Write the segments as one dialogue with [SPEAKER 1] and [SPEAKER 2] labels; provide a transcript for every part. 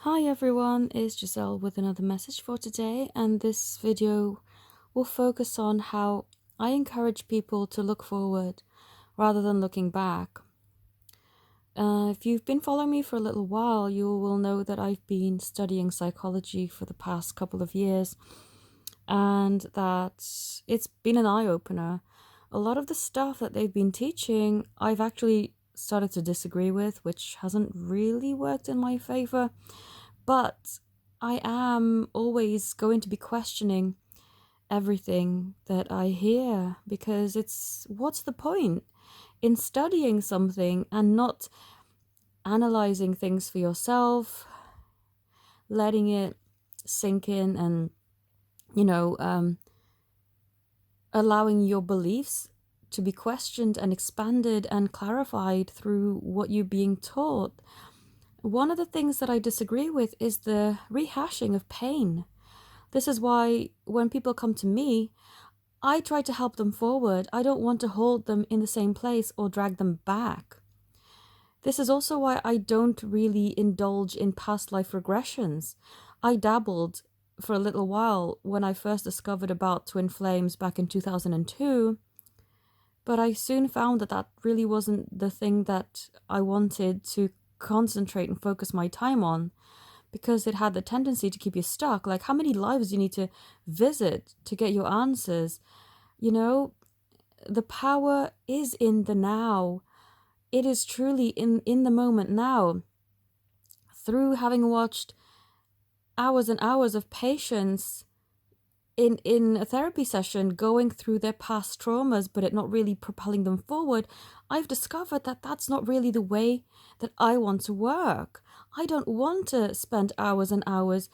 [SPEAKER 1] Hi everyone, it's Giselle with another message for today, and this video will focus on how I encourage people to look forward rather than looking back. If you've been following me for a little while, you will know that I've been studying psychology for the past couple of years, and that it's been an eye-opener. A lot of the stuff that they've been teaching, I've actually started to disagree with, which hasn't really worked in my favor. But I am always going to be questioning everything that I hear because what's the point in studying something and not analyzing things for yourself, letting it sink in and, you know, allowing your beliefs to be questioned and expanded and clarified through what you're being taught. One of the things that I disagree with is the rehashing of pain. This is why when people come to me, I try to help them forward. I don't want to hold them in the same place or drag them back. This is also why I don't really indulge in past life regressions. I dabbled for a little while when I first discovered about twin flames back in 2002, but I soon found that that really wasn't the thing that I wanted to concentrate and focus my time on, because it had the tendency to keep you stuck. Like, how many lives you need to visit to get your answers? You know, the power is in the now. It is truly in the moment now. Through having watched hours and hours of patients in a therapy session going through their past traumas, but it not really propelling them forward, I've discovered that that's not really the way that I want to work. I don't want to spend hours and hours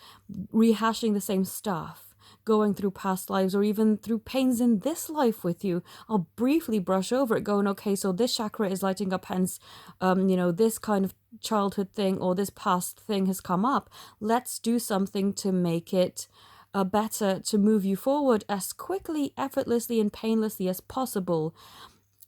[SPEAKER 1] rehashing the same stuff, going through past lives or even through pains in this life with you. I'll briefly brush over it, going, okay, so this chakra is lighting up, hence, this kind of childhood thing or this past thing has come up. Let's do something to make it better, to move you forward as quickly, effortlessly, and painlessly as possible.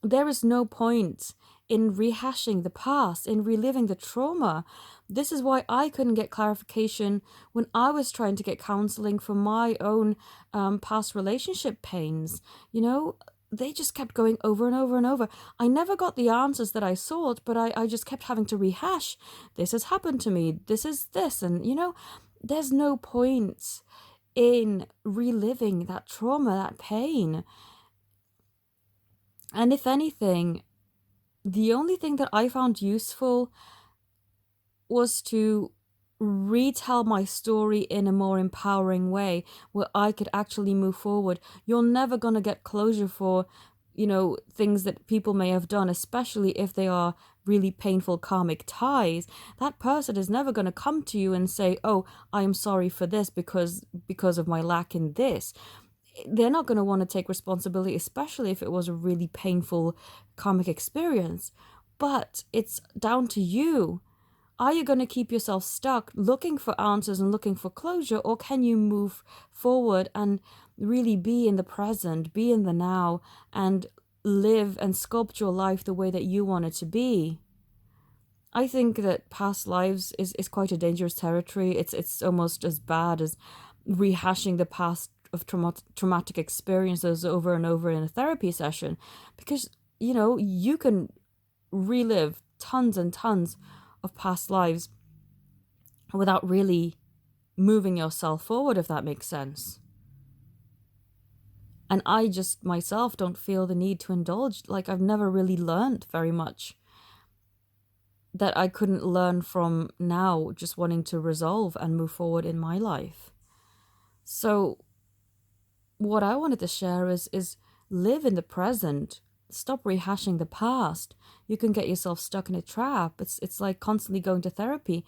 [SPEAKER 1] There is no point in rehashing the past, in reliving the trauma. This is why I couldn't get clarification when I was trying to get counseling for my own past relationship pains. They just kept going over and over and over. I never got the answers that I sought, but I just kept having to rehash. This has happened to me. This is this. And, there's no point in reliving that trauma, that pain. And if anything, the only thing that I found useful was to retell my story in a more empowering way where I could actually move forward. You're never going to get closure for, things that people may have done, especially if they are really painful karmic ties. That person is never going to come to you and say, "Oh, I'm sorry for this because of my lack in this." They're not going to want to take responsibility, especially if it was a really painful karmic experience. But it's down to you. Are you going to keep yourself stuck looking for answers and looking for closure, or can you move forward and really be in the present, be in the now, and live and sculpt your life the way that you want it to be? I think that past lives is quite a dangerous territory. It's almost as bad as rehashing the past of traumatic experiences over and over in a therapy session, because you can relive tons and tons of past lives without really moving yourself forward, if that makes sense. And I just myself don't feel the need to indulge. Like, I've never really learned very much that I couldn't learn from now, just wanting to resolve and move forward in my life. So what I wanted to share is live in the present. Stop rehashing the past. You can get yourself stuck in a trap. It's like constantly going to therapy,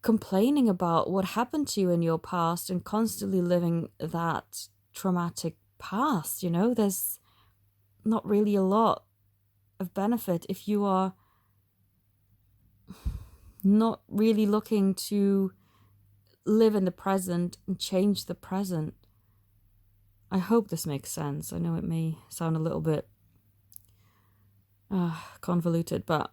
[SPEAKER 1] complaining about what happened to you in your past and constantly living that traumatic past. There's not really a lot of benefit if you are not really looking to live in the present and change the present. I hope this makes sense. I know it may sound a little bit convoluted, but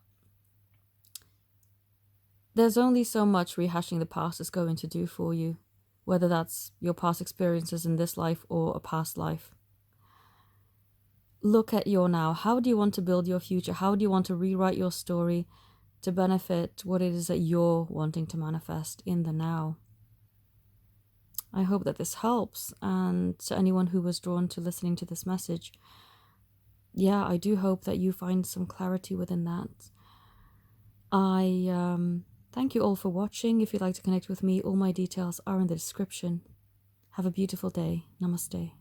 [SPEAKER 1] There's only so much rehashing the past is going to do for you, whether that's your past experiences in this life or a past life. Look at your now. How do you want to build your future? How do you want to rewrite your story to benefit what it is that you're wanting to manifest in the now? I hope that this helps, and to anyone who was drawn to listening to this message, yeah, I do hope that you find some clarity within that. I thank you all for watching. If you'd like to connect with me, all my details are in the description. Have a beautiful day. Namaste.